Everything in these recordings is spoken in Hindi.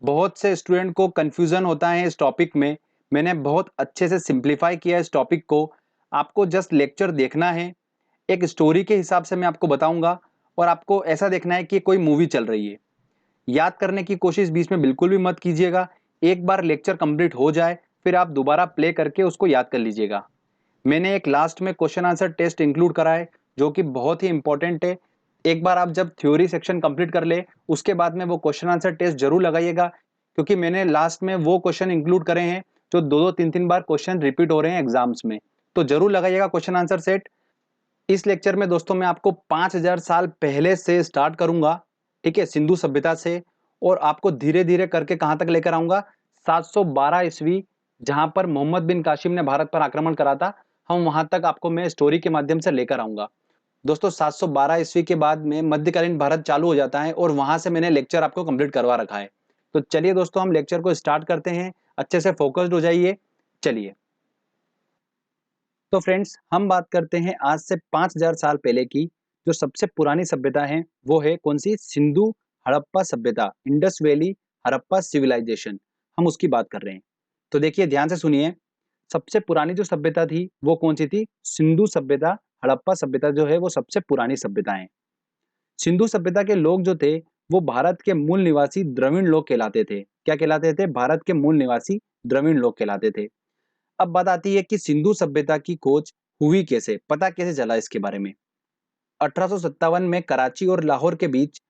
बहुत से स्टूडेंट को कन्फ्यूज़न होता है इस टॉपिक में। मैंने बहुत अच्छे से सिम्प्लीफाई किया है इस टॉपिक को। आपको जस्ट लेक्चर देखना है, एक स्टोरी के हिसाब से मैं आपको बताऊँगा और आपको ऐसा देखना है कि कोई मूवी चल रही है। याद करने की कोशिश बीच में बिल्कुल भी मत कीजिएगा। एक बार लेक्चर कंप्लीट हो जाए, फिर आप दोबारा प्ले करके उसको याद कर लीजिएगा। मैंने एक लास्ट में क्वेश्चन आंसर टेस्ट इंक्लूड करा है, जो कि बहुत ही इंपॉर्टेंट है। एक बार आप जब थ्योरी सेक्शन कंप्लीट कर ले, उसके बाद में वो क्वेश्चन आंसर टेस्ट जरूर लगाइएगा, क्योंकि मैंने लास्ट में वो क्वेश्चन इंक्लूड करे हैं जो 2-2 3-3 बार क्वेश्चन रिपीट हो रहे हैं एग्जाम्स में। तो जरूर लगाइएगा क्वेश्चन आंसर सेट। इस लेक्चर में दोस्तों मैं आपको 5000 साल पहले से स्टार्ट करूंगा, ठीक है, सिंधु सभ्यता से, और आपको धीरे धीरे करके कहां तक लेकर आऊंगा, 712 ईस्वी, जहां पर मोहम्मद बिन कासिम ने भारत पर आक्रमण करा था। हम वहां तक आपको मैं स्टोरी के माध्यम से लेकर आऊंगा। दोस्तों 712 ईस्वी के बाद में मध्यकालीन भारत चालू हो जाता है और वहां से मैंने लेक्चर आपको कंप्लीट करवा रखा है। तो चलिए दोस्तों हम लेक्चर को स्टार्ट करते हैं। अच्छे से फोकस्ड हो जाइए। चलिए, तो फ्रेंड्स हम बात करते हैं आज से 5000 साल पहले की। जो सबसे पुरानी सभ्यता है वो है कौन सी? सिंधु हड़प्पा सभ्यता, इंडस वैली हड़प्पा सिविलाइजेशन, हम उसकी बात कर रहे हैं। तो देखिए ध्यान से सुनिए, सबसे पुरानी जो सभ्यता थी वो कौन सी थी? सिंधु सभ्यता। हड़प्पा सभ्यता जो है वो सबसे पुरानी सभ्यता है। सिंधु सभ्यता के लोग जो थे वो भारत के मूल निवासी द्रविड़ लोग कहलाते थे। क्या कहलाते थे? भारत के मूल निवासी द्रविड़ लोग कहलाते थे। अब बात आती है कि सिंधु सभ्यता की खोज हुई कैसे, पता कैसे चला इसके बारे में। 1857 में कराची और लाहौर के बीच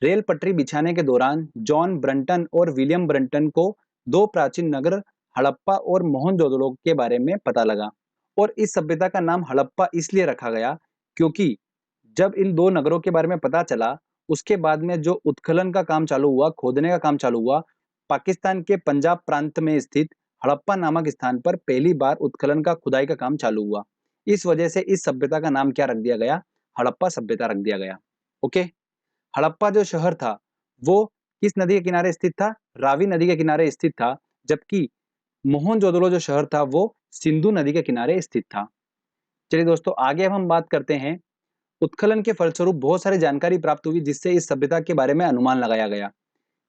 रेल पटरी बिछाने के दौरान जॉन ब्रंटन और विलियम ब्रंटन को दो प्राचीन नगर हड़प्पा और मोहनजोदड़ो के बारे में पता लगा। और इस सभ्यता का नाम हड़प्पा इसलिए रखा गया क्योंकि जब इन दो नगरों के बारे में पता चला, उसके बाद में जो उत्खनन का काम चालू हुआ, खोदने का काम चालू हुआ, पाकिस्तान के पंजाब प्रांत में स्थित हड़प्पा नामक स्थान पर पहली बार उत्खनन का खुदाई का काम चालू हुआ। इस वजह से इस सभ्यता का नाम क्या रख दिया गया? हड़प्पा सभ्यता रख दिया गया। ओके। हड़प्पा जो शहर था वो किस नदी के किनारे स्थित था? रावी नदी के किनारे स्थित था। जबकि मोहनजोदड़ो जो शहर था वो सिंधु नदी के किनारे स्थित था। चलिए दोस्तों आगे अब हम बात करते हैं। उत्खनन के फलस्वरूप बहुत सारी जानकारी प्राप्त हुई जिससे इस सभ्यता के बारे में अनुमान लगाया गया।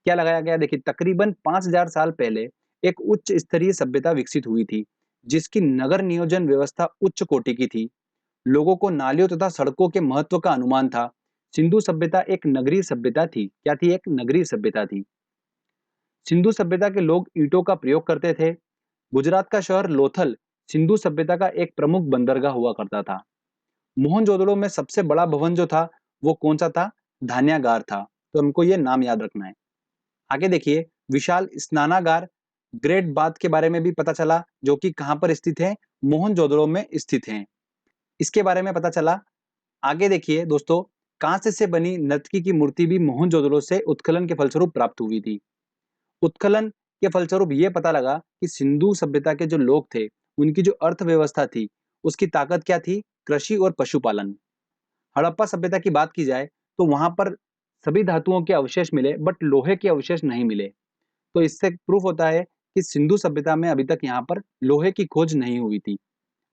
क्या लगाया गया? देखिए तकरीबन 5000 साल पहले एक उच्च स्तरीय सभ्यता विकसित हुई थी, जिसकी नगर नियोजन व्यवस्था उच्च कोटि की थी। लोगों को नालियों तथा सड़कों के महत्व का अनुमान था। सिंधु सभ्यता एक नगरीय सभ्यता थी। क्या थी? एक नगरीय सभ्यता थी। सिंधु सभ्यता के लोग ईंटों का प्रयोग करते थे। गुजरात का शहर लोथल सिंधु सभ्यता का एक प्रमुख बंदरगाह हुआ करता था। मोहनजोदड़ो में सबसे बड़ा भवन जो था वो कौन सा था? धान्यागार था। तो हमको ये नाम याद रखना है। आगे देखिए, विशाल स्नानागार, ग्रेट बाथ के बारे में भी पता चला, जो कि कहां पर स्थित है? मोहनजोदड़ो में स्थित है। इसके बारे में पता चला। आगे देखिए दोस्तों, कांस्य से बनी नर्तकी की मूर्ति भी मोहनजोदड़ो से उत्खनन के फलस्वरूप प्राप्त हुई थी। उत्खनन के फलस्वरूप ये पता लगा कि सिंधु सभ्यता के जो लोग थे उनकी जो अर्थव्यवस्था थी उसकी ताकत क्या थी? कृषि और पशुपालन। हड़प्पा सभ्यता की बात की जाए तो वहां पर सभी धातुओं के अवशेष मिले, बट लोहे के अवशेष नहीं मिले। तो इससे प्रूफ होता है कि सिंधु सभ्यता में अभी तक यहाँ पर लोहे की खोज नहीं हुई थी।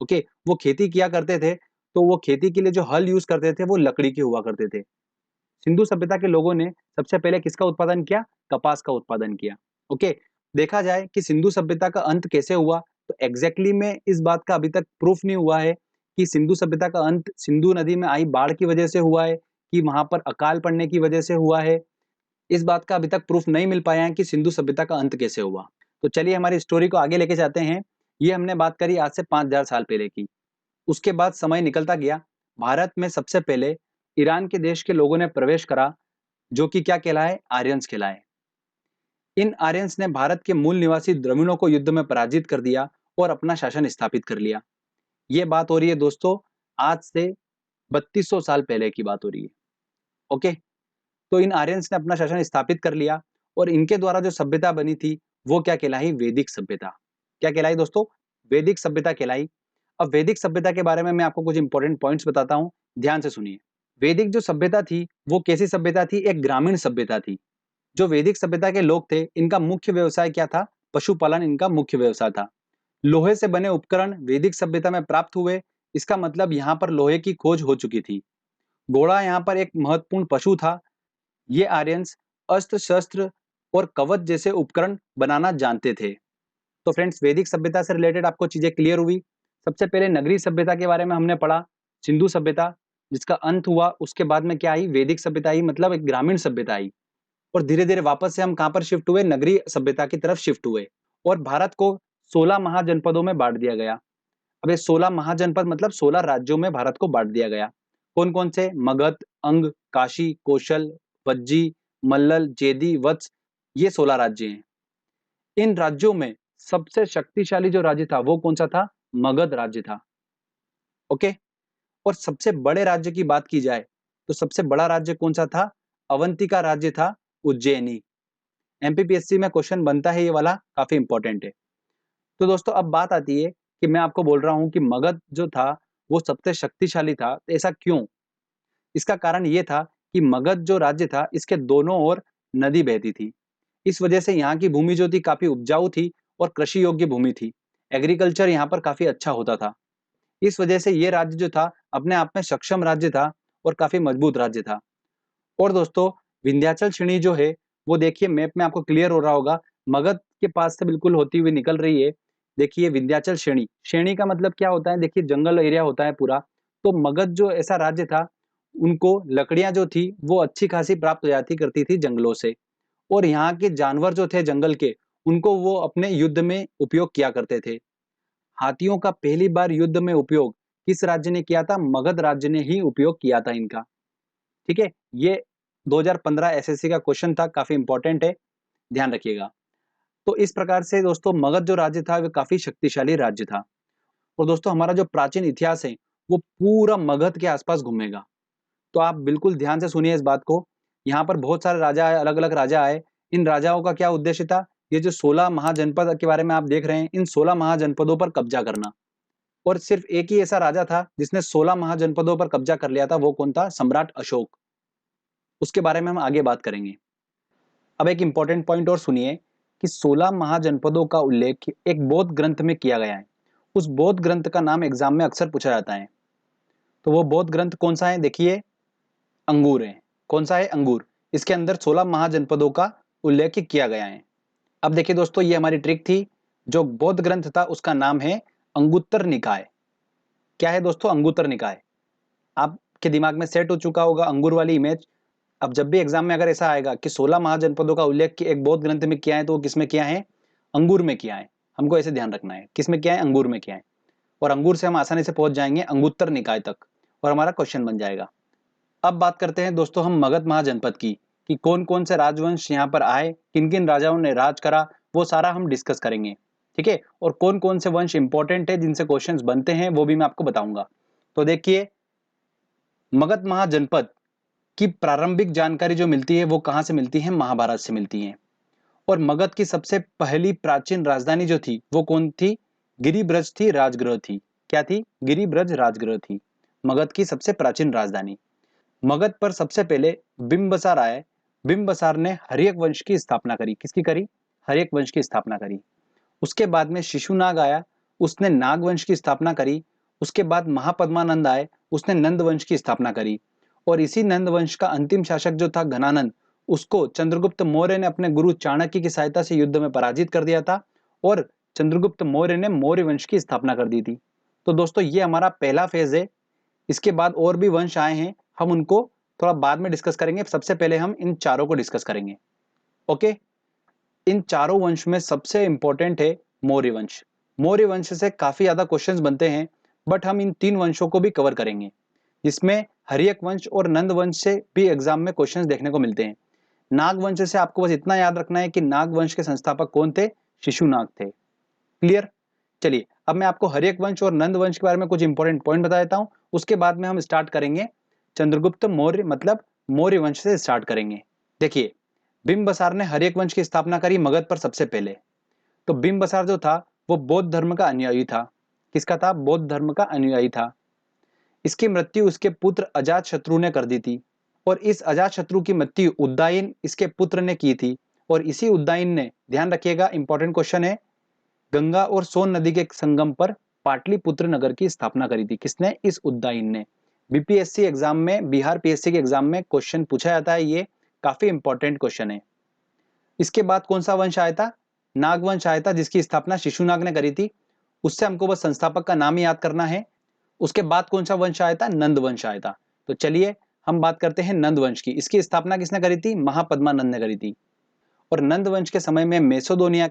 ओके, वो खेती किया करते थे, तो वो खेती के लिए जो हल यूज करते थे वो लकड़ी के हुआ करते थे। सिंधु सभ्यता के लोगों ने सबसे पहले किसका उत्पादन किया? कपास का उत्पादन किया। ओके, देखा जाए कि सिंधु सभ्यता का अंत कैसे हुआ, तो एग्जैक्टली में इस बात का अभी तक प्रूफ नहीं हुआ है कि सिंधु सभ्यता का अंत सिंधु नदी में आई बाढ़ की वजह से हुआ है कि वहां पर अकाल पड़ने की वजह से हुआ है। इस बात का अभी तक प्रूफ नहीं मिल पाया है कि सिंधु सभ्यता का अंत कैसे हुआ। तो चलिए हमारी स्टोरी को आगे लेके जाते हैं। ये हमने बात करी आज से 5000 साल पहले की। उसके बाद समय निकलता गया। भारत में सबसे पहले ईरान के देश के लोगों ने प्रवेश करा, जो कि क्या कहलाए? आर्यंस कहलाए। इन आर्यंस ने भारत के मूल निवासी द्रविड़ों को युद्ध में पराजित कर दिया और अपना शासन स्थापित कर लिया। ये बात हो रही है दोस्तों आज से 3200 साल पहले की बात हो रही है। ओके, तो इन आर्यंस ने अपना शासन स्थापित कर लिया और इनके द्वारा जो सभ्यता बनी थी वो क्या कहलाई? वैदिक सभ्यता। क्या कहलाई दोस्तों? वैदिक सभ्यता कहलाई। अब वैदिक सभ्यता के बारे में मैं आपको कुछ इंपॉर्टेंट पॉइंट्स बताता हूं, ध्यान से सुनिए। वैदिक जो सभ्यता थी वो कैसी सभ्यता थी? एक ग्रामीण सभ्यता थी। जो वैदिक सभ्यता के लोग थे इनका मुख्य व्यवसाय क्या था? पशुपालन इनका मुख्य व्यवसाय था। लोहे से बने उपकरण वैदिक सभ्यता में प्राप्त हुए। इसका मतलब यहाँ पर लोहे की खोज हो चुकी थी। घोड़ा यहाँ पर एक महत्वपूर्ण पशु था। ये आर्यंस अस्त्र शस्त्र और कवच जैसे उपकरण बनाना जानते थे। तो फ्रेंड्स, वैदिक सभ्यता से रिलेटेड आपको चीजें क्लियर हुई। सबसे पहले नगरीय सभ्यता के बारे में हमने पढ़ा, सिंधु सभ्यता जिसका अंत हुआ, उसके बाद में क्या आई, वैदिक सभ्यता आई, मतलब एक ग्रामीण सभ्यता आई। और धीरे धीरे वापस से हम कहां पर शिफ्ट हुए, नगरीय सभ्यता की तरफ शिफ्ट हुए। और भारत को 16 महाजनपदों में बांट दिया गया। अब ये 16 महाजनपद मतलब 16 राज्यों में भारत को बांट दिया गया। कौन कौन से, मगध, अंग, काशी, कौशल, वज्जी, मल्लल, जेदी, वत्स, ये 16 राज्य हैं। इन राज्यों में सबसे शक्तिशाली जो राज्य था वो कौन सा था, मगध राज्य था। ओके। और सबसे बड़े राज्य की बात की जाए तो सबसे बड़ा राज्य कौन सा था, अवंतिका राज्य था, उज्जैनी। एमपीपीएससी में क्वेश्चन बनता है ये वाला, काफी इंपॉर्टेंट है। तो दोस्तों अब बात आती है कि मैं आपको बोल रहा हूं कि मगध जो था वो सबसे शक्तिशाली था, तो ऐसा क्यों? इसका कारण ये था कि मगध जो राज्य था इसके दोनों ओर नदी बहती थी। इस वजह से यहाँ की भूमि जो थी काफी उपजाऊ थी और कृषि योग्य भूमि थी। एग्रीकल्चर यहाँ पर काफी अच्छा होता था। इस वजह से ये राज्य जो था अपने आप में सक्षम राज्य था और काफी मजबूत राज्य था। और दोस्तों, विंध्याचल श्रेणी जो है वो देखिए मैप में आपको क्लियर हो रहा होगा, मगध के पास से बिल्कुल होती हुई निकल रही है। देखिए विंध्याचल श्रेणी, श्रेणी का मतलब क्या होता है, देखिए जंगल एरिया होता है पूरा। तो मगध जो ऐसा राज्य था, उनको लकड़ियां जो थी वो अच्छी खासी प्राप्त हो जाती करती थी जंगलों से। और यहाँ के जानवर जो थे जंगल के, उनको वो अपने युद्ध में उपयोग किया करते थे। हाथियों का पहली बार युद्ध में उपयोग किस राज्य ने किया था, मगध राज्य ने ही उपयोग किया था इनका। ठीक है, ये 2015 एसएससी का क्वेश्चन था, काफी इंपॉर्टेंट है, ध्यान रखिएगा। तो इस प्रकार से दोस्तों मगध जो राज्य था वो काफी शक्तिशाली राज्य था। और दोस्तों हमारा जो प्राचीन इतिहास है वो पूरा मगध के आसपास घूमेगा। तो आप बिल्कुल ध्यान से सुनिए इस बात को। यहाँ पर बहुत सारे राजा आए, अलग अलग राजा आए। इन राजाओं का क्या उद्देश्य था, ये जो 16 महाजनपद के बारे में आप देख रहे हैं, इन 16 महाजनपदों पर कब्जा करना। और सिर्फ एक ही ऐसा राजा था जिसने 16 महाजनपदों पर कब्जा कर लिया था, वो कौन था, सम्राट अशोक। उसके बारे में हम आगे बात करेंगे। अब एक इंपॉर्टेंट पॉइंट और सुनिए कि 16 महाजनपदों का उल्लेख एक बौद्ध ग्रंथ में किया गया है। उस बौद्ध ग्रंथ का नाम एग्जाम में अक्सर पूछा जाता है। तो वो बौद्ध ग्रंथ कौन सा है, देखिए अंगूर है। कौन सा है, अंगूर। इसके अंदर 16 महाजनपदों का उल्लेख किया गया है। अब देखिए दोस्तों, ये हमारी ट्रिक थी। जो बौद्ध ग्रंथ था उसका नाम है अंगुत्तर निकाय। क्या है दोस्तों, अंगुत्तर निकाय। आपके दिमाग में सेट हो चुका होगा अंगूर वाली इमेज। अब जब भी एग्जाम में अगर ऐसा आएगा कि 16 महाजनपदों का उल्लेख एक बौद्ध ग्रंथ में किया है, तो वो किसमें किया है, अंगूर में किया है। हमको ऐसे ध्यान रखना है, किसमें किया है, अंगूर में किया है। और अंगूर से हम आसानी से पहुंच जाएंगे अंगुत्तर निकाय तक और हमारा क्वेश्चन बन जाएगा। अब बात करते हैं दोस्तों हम मगध महाजनपद की, कि कौन कौन से राजवंश यहाँ पर आए, किन किन राजाओं ने राज करा, वो सारा हम डिस्कस करेंगे। ठीक है, और कौन कौन से वंश इंपॉर्टेंट है जिनसे क्वेश्चंस बनते हैं वो भी मैं आपको बताऊंगा। तो देखिए, मगध महाजनपद की प्रारंभिक जानकारी जो मिलती है वो कहां से मिलती है, महाभारत से मिलती है। और मगध की सबसे पहली प्राचीन राजधानी जो थी वो कौन थी, गिरिब्रज थी, राजगृह थी। क्या थी, गिरिब्रज राजगृह थी मगध की सबसे प्राचीन राजधानी। मगध पर सबसे पहले बिंबसार आए। बिंबसार ने हर्यक वंश की स्थापना करी। किसकी करी, हर्यक वंश की स्थापना करी। उसके बाद में शिशुनाग आया, उसने नाग वंश की स्थापना करी। उसके बाद महापद्मानंद आए, उसने नंद वंश की स्थापना करी। और इसी नंद वंश का अंतिम शासक जो था घनानंद, उसको चंद्रगुप्त मौर्य ने अपने गुरु चाणक्य की सहायता से युद्ध में पराजित कर दिया था। और चंद्रगुप्त मौर्य ने मौर्य वंश की स्थापना कर दी थी। तो दोस्तों ये हमारा पहला फेज है। इसके बाद और भी वंश आए हैं, हम उनको थोड़ा बाद में डिस्कस करेंगे। सबसे पहले हम इन चारों को डिस्कस करेंगे। ओके, इन चारों वंश में सबसे इंपॉर्टेंट है मौर्य वंश। मौर्य वंश से काफी ज्यादा क्वेश्चंस बनते हैं, बट हम इन तीन वंशों को भी कवर करेंगे, जिसमें हर्यक वंश और नंद वंश से भी एग्जाम में क्वेश्चंस देखने को मिलते हैं। नाग वंश से आपको बस इतना याद रखना है कि नाग वंश के संस्थापक कौन थे, शिशुनाग थे। क्लियर। चलिए अब मैं आपको हर्यक वंश और नंद वंश के बारे में कुछ इंपॉर्टेंट पॉइंट बता देता हूं। उसके बाद में हम स्टार्ट करेंगे चंद्रगुप्त मौर्य, मतलब मौर्य वंश से स्टार्ट करेंगे। देखिए, बिंबसार ने हर्यक वंश की स्थापना करी मगध पर सबसे पहले। तो बिंबसार जो था वो बौद्ध धर्म का अनुयायी था। किसका था, बौद्ध धर्म का अनुयायी था। इसकी मृत्यु उसके पुत्र अजात शत्रु ने कर दी थी। और इस अजात शत्रु की मृत्यु उद्दायन इसके पुत्र ने की थी। और इसी उद्दायन ने, ध्यान रखिएगा इंपॉर्टेंट क्वेश्चन है, गंगा और सोन नदी के संगम पर पाटलिपुत्र नगर की स्थापना करी थी। किसने, इस उद्दायन ने। बीपीएससी एग्जाम में, बिहार पीएससी के एग्जाम में क्वेश्चन पूछा जाता है, ये काफी इंपॉर्टेंट क्वेश्चन है। इसके बाद कौन सा वंश आया था? नाग वंश आया था, जिसकी स्थापना शिशुनाग ने करी थी। उससे हमको बस संस्थापक का नाम याद करना है। उसके बाद कौन सा वंश आया था? नंद वंश आया था। तो चलिए हम बात करते हैं नंद वंश की। इसकी स्थापना किसने करी थी? महापद्मानंद ने करी थी। और नंद वंश के समय में मैसेडोनिया